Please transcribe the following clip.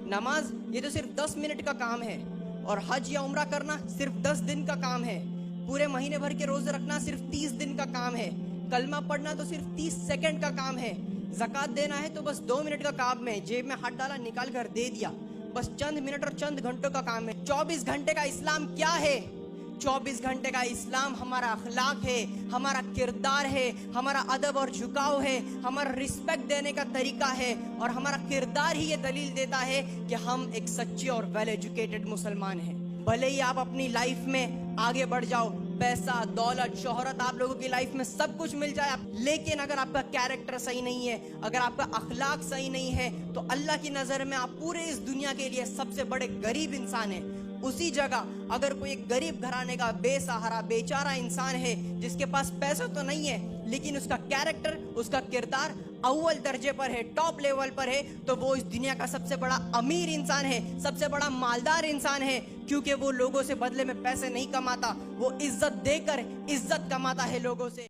नमाज ये तो सिर्फ 10 मिनट का काम है, और हज या उम्रा करना सिर्फ 10 दिन का काम है। पूरे महीने भर के रोजे रखना सिर्फ 30 दिन का काम है। कलमा पढ़ना तो सिर्फ 30 सेकंड का काम है। ज़कात देना है तो बस 2 मिनट का काम है, जेब में हाथ डाला निकाल कर दे दिया, बस चंद मिनट और चंद घंटों का काम है। 24 घंटे का इस्लाम क्या है? 24 घंटे का इस्लाम हमारा अखलाक है, हमारा किरदार है, हमारा अदब और झुकाव है, हमारा रिस्पेक्ट देने का तरीका है, और हमारा किरदार ही ये दलील देता है कि हम एक सच्चे और वेल एजुकेटेड मुसलमान हैं। भले ही आप अपनी लाइफ में आगे बढ़ जाओ, पैसा, दौलत, शोहरत आप लोगों की लाइफ में सब कुछ मिल जाए, लेकिन अगर आपका कैरेक्टर सही नहीं है, अगर आपका अखलाक सही नहीं है, तो अल्लाह की नज़र में आप पूरे इस दुनिया के लिए सबसे बड़े गरीब इंसान हैं। उसी जगह अगर कोई एक गरीब घराने का बेसहारा बेचारा इंसान है, जिसके पास पैसा तो नहीं है लेकिन उसका कैरेक्टर, उसका किरदार अव्वल दर्जे पर है, टॉप लेवल पर है, तो वो इस दुनिया का सबसे बड़ा अमीर इंसान है, सबसे बड़ा मालदार इंसान है। क्योंकि वो लोगों से बदले में पैसे नहीं कमाता, वो इज्जत देकर इज्जत कमाता है लोगों से।